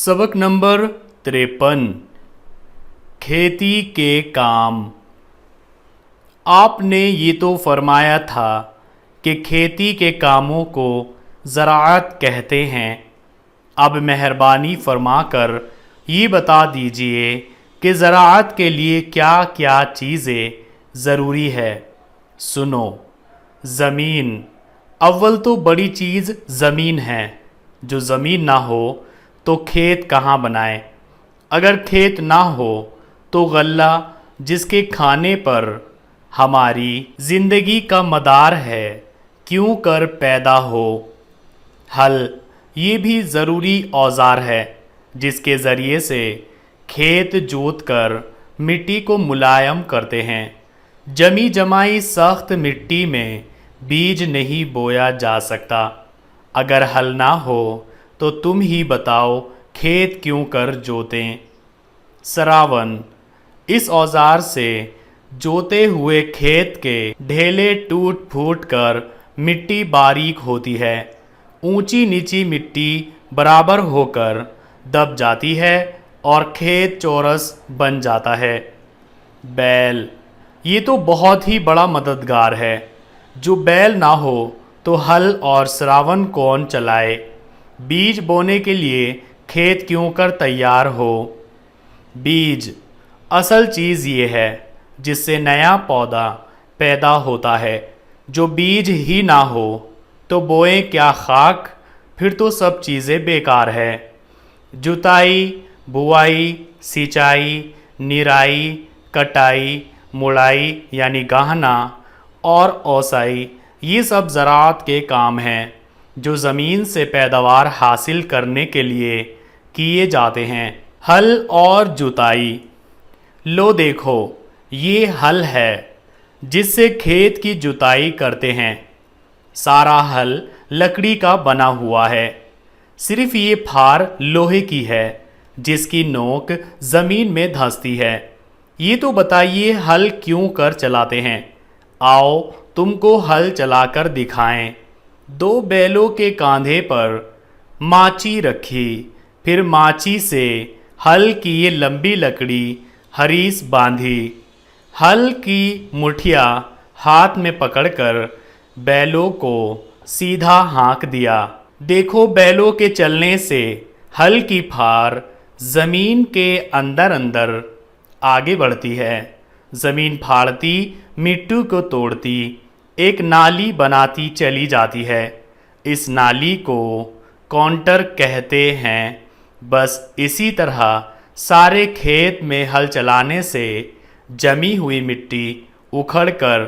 सबक नंबर 53 खेती के काम। आपने ये तो फरमाया था कि खेती के कामों को ज़राअत कहते हैं। अब मेहरबानी फरमाकर ये बता दीजिए कि ज़राअत के लिए क्या क्या चीज़ें ज़रूरी है। सुनो। ज़मीन। अव्वल तो बड़ी चीज़ ज़मीन है। जो ज़मीन ना हो तो खेत कहाँ बनाए। अगर खेत ना हो तो गल्ला जिसके खाने पर हमारी ज़िंदगी का मदार है क्यों कर पैदा हो। हल ये भी ज़रूरी औज़ार है जिसके ज़रिए से खेत जोत कर मिट्टी को मुलायम करते हैं। जमी जमाई सख्त मिट्टी में बीज नहीं बोया जा सकता। अगर हल ना हो तो तुम ही बताओ खेत क्यों कर जोतें। सरावन। इस औज़ार से जोते हुए खेत के ढेले टूट फूट कर मिट्टी बारीक होती है। ऊंची नीची मिट्टी बराबर होकर दब जाती है और खेत चौरस बन जाता है। बैल। ये तो बहुत ही बड़ा मददगार है। जो बैल ना हो तो हल और सरावन कौन चलाए। बीज बोने के लिए खेत क्यों कर तैयार हो। बीज असल चीज़ ये है जिससे नया पौधा पैदा होता है। जो बीज ही ना हो तो बोएं क्या खाक, फिर तो सब चीज़ें बेकार है। जुताई, बुआई, सिंचाई, निराई, कटाई, मुड़ाई यानी गाहना और ओसाई ये सब ज़राअत के काम हैं जो ज़मीन से पैदावार हासिल करने के लिए किए जाते हैं। हल और जुताई। लो देखो, ये हल है जिससे खेत की जुताई करते हैं। सारा हल लकड़ी का बना हुआ है। सिर्फ ये फार लोहे की है जिसकी नोक ज़मीन में धंसती है। ये तो बताइए हल क्यों कर चलाते हैं। आओ तुमको हल चलाकर दिखाएं। दो बैलों के कांधे पर माची रखी, फिर माची से हल की ये लंबी लकड़ी हरीस बांधी। हल की मुठिया हाथ में पकड़कर बैलों को सीधा हाँक दिया। देखो बैलों के चलने से हल की फार ज़मीन के अंदर अंदर आगे बढ़ती है। ज़मीन फाड़ती, मिट्टी को तोड़ती, एक नाली बनाती चली जाती है। इस नाली को काउंटर कहते हैं। बस इसी तरह सारे खेत में हल चलाने से जमी हुई मिट्टी उखड़कर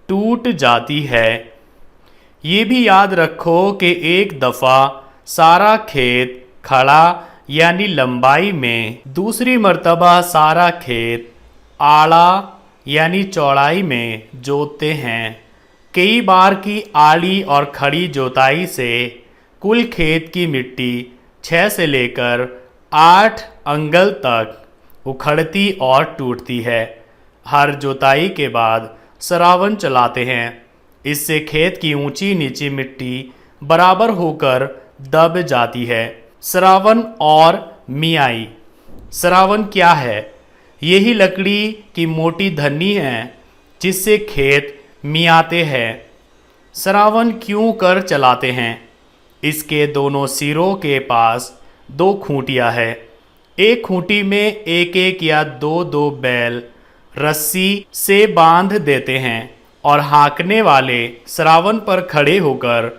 टूट जाती है। ये भी याद रखो कि एक दफ़ा सारा खेत खड़ा यानी लंबाई में, दूसरी मर्तबा सारा खेत आड़ा यानी चौड़ाई में जोतते हैं। कई बार की आड़ी और खड़ी जोताई से कुल खेत की मिट्टी 6 से लेकर 8 अंगल तक उखड़ती और टूटती है। हर जोताई के बाद सरावन चलाते हैं। इससे खेत की ऊंची नीची मिट्टी बराबर होकर दब जाती है। सरावन और मियाई। सरावन क्या है? यही लकड़ी की मोटी धन्नी है जिससे खेत मियाते हैं। सरावन क्यों कर चलाते हैं? इसके दोनों सिरों के पास 2 खूंटियाँ है। एक खूंटी में एक एक या दो दो बैल रस्सी से बांध देते हैं और हाँकने वाले सरावन पर खड़े होकर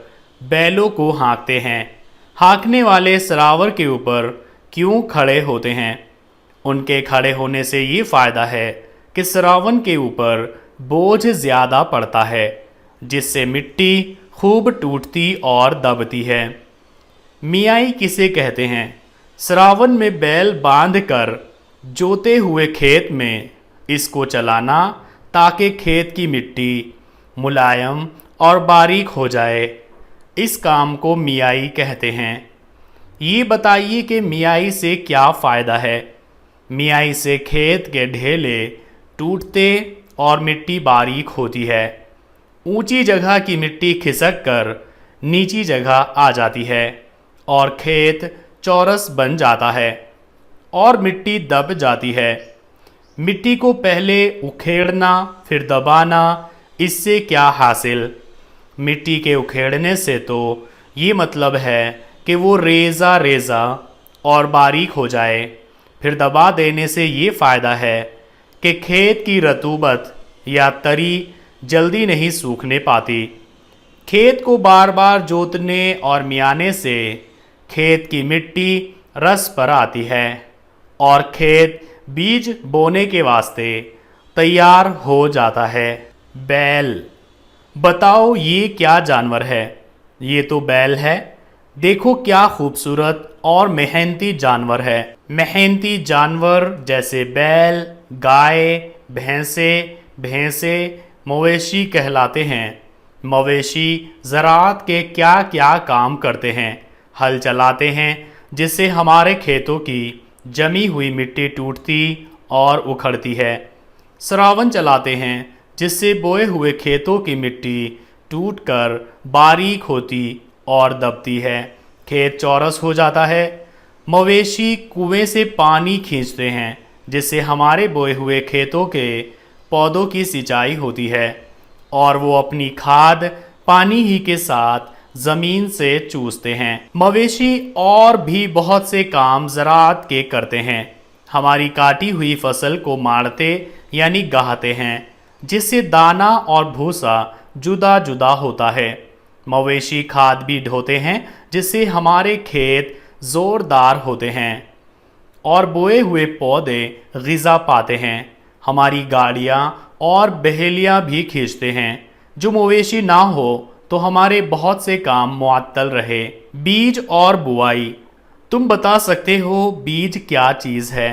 बैलों को हाँकते हैं। हाँकने वाले सरावर के ऊपर क्यों खड़े होते हैं? उनके खड़े होने से ये फ़ायदा है कि सरावन के ऊपर बोझ ज़्यादा पड़ता है जिससे मिट्टी खूब टूटती और दबती है। मियाई किसे कहते हैं? सरावन में बैल बांधकर जोते हुए खेत में इसको चलाना ताकि खेत की मिट्टी मुलायम और बारीक हो जाए। इस काम को मियाई कहते हैं। ये बताइए कि मियाई से क्या फ़ायदा है? मियाई से खेत के ढेले टूटते और मिट्टी बारीक होती है। ऊंची जगह की मिट्टी खिसक कर नीची जगह आ जाती है और खेत चौरस बन जाता है और मिट्टी दब जाती है। मिट्टी को पहले उखेड़ना फिर दबाना, इससे क्या हासिल? मिट्टी के उखेड़ने से तो ये मतलब है कि वो रेज़ा रेज़ा और बारीक हो जाए। फिर दबा देने से ये फ़ायदा है कि खेत की रतूबत या तरी जल्दी नहीं सूखने पाती। खेत को बार बार जोतने और मियाने से खेत की मिट्टी रस पर आती है और खेत बीज बोने के वास्ते तैयार हो जाता है। बैल, बताओ ये क्या जानवर है? ये तो बैल है। देखो क्या खूबसूरत और मेहनती जानवर है। मेहनती जानवर जैसे बैल, गाय, भैंसे मवेशी कहलाते हैं। मवेशी ज़राअत के क्या क्या काम करते हैं? हल चलाते हैं जिससे हमारे खेतों की जमी हुई मिट्टी टूटती और उखड़ती है। सरावन चलाते हैं जिससे बोए हुए खेतों की मिट्टी टूटकर बारीक होती और दबती है, खेत चौरस हो जाता है। मवेशी कुएं से पानी खींचते हैं जिससे हमारे बोए हुए खेतों के पौधों की सिंचाई होती है और वो अपनी खाद पानी ही के साथ ज़मीन से चूसते हैं। मवेशी और भी बहुत से काम ज़राअत के करते हैं। हमारी काटी हुई फसल को मारते यानी गाहते हैं जिससे दाना और भूसा जुदा जुदा होता है। मवेशी खाद भी ढोते हैं जिससे हमारे खेत ज़ोरदार होते हैं और बोए हुए पौधे ग़िज़ा पाते हैं। हमारी गाड़ियाँ और बहेलियाँ भी खींचते हैं। जो मवेशी ना हो तो हमारे बहुत से काम मुअत्तल रहे। बीज और बुआई, तुम बता सकते हो बीज क्या चीज़ है?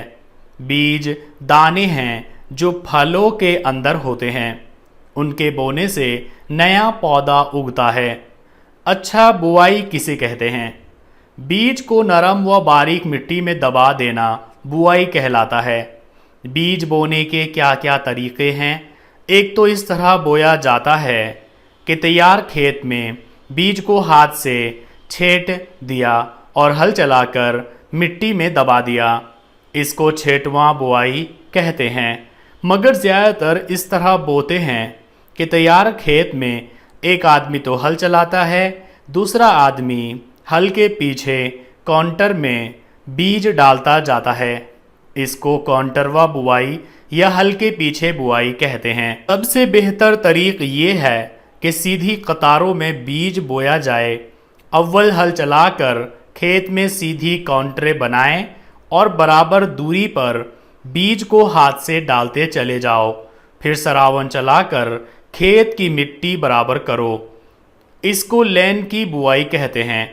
बीज दाने हैं जो फलों के अंदर होते हैं। उनके बोने से नया पौधा उगता है। अच्छा, बुआई किसे कहते हैं? बीज को नरम व बारीक मिट्टी में दबा देना बुआई कहलाता है। बीज बोने के क्या क्या तरीक़े हैं? एक तो इस तरह बोया जाता है कि तैयार खेत में बीज को हाथ से छेट दिया और हल चलाकर मिट्टी में दबा दिया। इसको छेटवां बुआई कहते हैं। मगर ज़्यादातर इस तरह बोते हैं कि तैयार खेत में एक आदमी तो हल चलाता है, दूसरा आदमी हल के पीछे काउंटर में बीज डालता जाता है। इसको काउंटरवा बुआई या हल के पीछे बुआई कहते हैं। सबसे बेहतर तरीक़ ये है कि सीधी कतारों में बीज बोया जाए। अव्वल हल चलाकर खेत में सीधी काउंटरें बनाएं और बराबर दूरी पर बीज को हाथ से डालते चले जाओ। फिर सरावन चलाकर खेत की मिट्टी बराबर करो। इसको लैन की बुआई कहते हैं।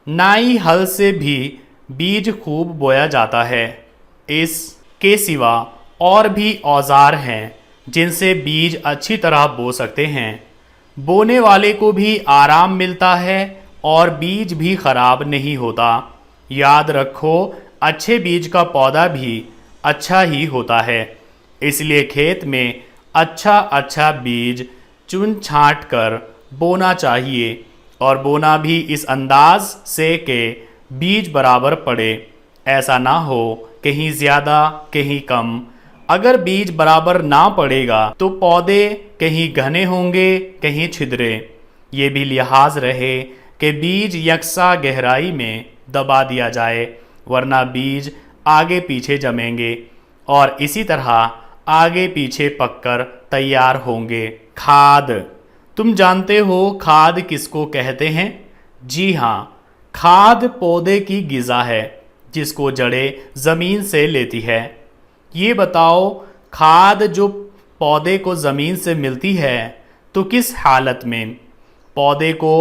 नाई हल से भी बीज खूब बोया जाता है। इसके सिवा और भी औजार हैं जिनसे बीज अच्छी तरह बो सकते हैं। बोने वाले को भी आराम मिलता है और बीज भी खराब नहीं होता। याद रखो, अच्छे बीज का पौधा भी अच्छा ही होता है। इसलिए खेत में अच्छा अच्छा बीज चुन छांट कर बोना चाहिए और बोना भी इस अंदाज से कि बीज बराबर पड़े। ऐसा ना हो कहीं ज़्यादा कहीं कम। अगर बीज बराबर ना पड़ेगा तो पौधे कहीं घने होंगे कहीं छिद्रे। ये भी लिहाज रहे कि बीज यकसा गहराई में दबा दिया जाए, वरना बीज आगे पीछे जमेंगे और इसी तरह आगे पीछे पककर तैयार होंगे। खाद, तुम जानते हो खाद किसको कहते हैं? जी हाँ, खाद पौधे की ग़िज़ा है जिसको जड़ें ज़मीन से लेती है। ये बताओ, खाद जो पौधे को ज़मीन से मिलती है तो किस हालत में? पौधे को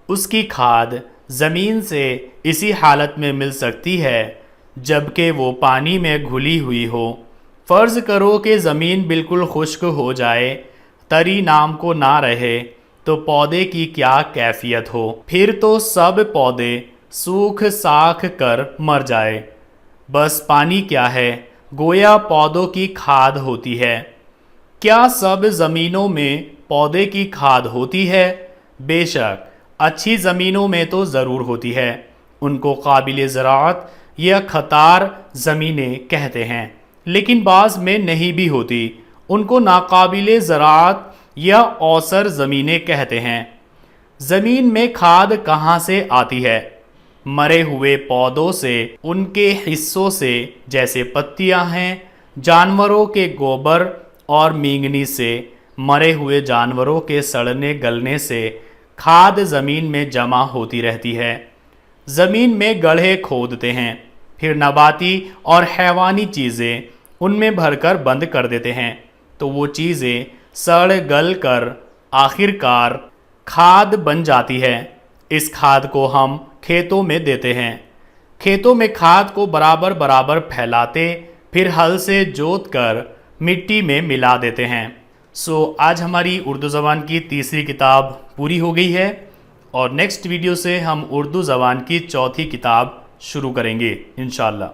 उसकी खाद ज़मीन से इसी हालत में मिल सकती है जबकि वो पानी में घुली हुई हो। फ़र्ज़ करो कि ज़मीन बिल्कुल खुश्क हो जाए, तरी नाम को ना रहे, तो पौधे की क्या कैफियत हो? फिर तो सब पौधे सूख साख कर मर जाए। बस पानी क्या है, गोया पौधों की खाद होती है। क्या सब ज़मीनों में पौधे की खाद होती है? बेशक अच्छी ज़मीनों में तो ज़रूर होती है, उनको काबिल ज़राअत या खतार ज़मीनें कहते हैं, लेकिन बाज़ में नहीं भी होती, उनको नाकाबिल ज़राअत या औसर ज़मीनें कहते हैं। ज़मीन में खाद कहाँ से आती है? मरे हुए पौधों से, उनके हिस्सों से, जैसे पत्तियां हैं, जानवरों के गोबर और मींगनी से। मरे हुए जानवरों के सड़ने गलने से खाद ज़मीन में जमा होती रहती है। ज़मीन में गड्ढे खोदते हैं, फिर नबाती और हैवानी चीज़ें उनमें भरकर बंद कर देते हैं, तो वो चीज़ें सड़ गल कर आखिरकार खाद बन जाती है। इस खाद को हम खेतों में देते हैं। खेतों में खाद को बराबर बराबर फैलाते, फिर हल से जोत कर मिट्टी में मिला देते हैं। आज हमारी उर्दू ज़बान की तीसरी किताब पूरी हो गई है और नेक्स्ट वीडियो से हम उर्दू ज़बान की चौथी किताब शुरू करेंगे इंशाअल्लाह।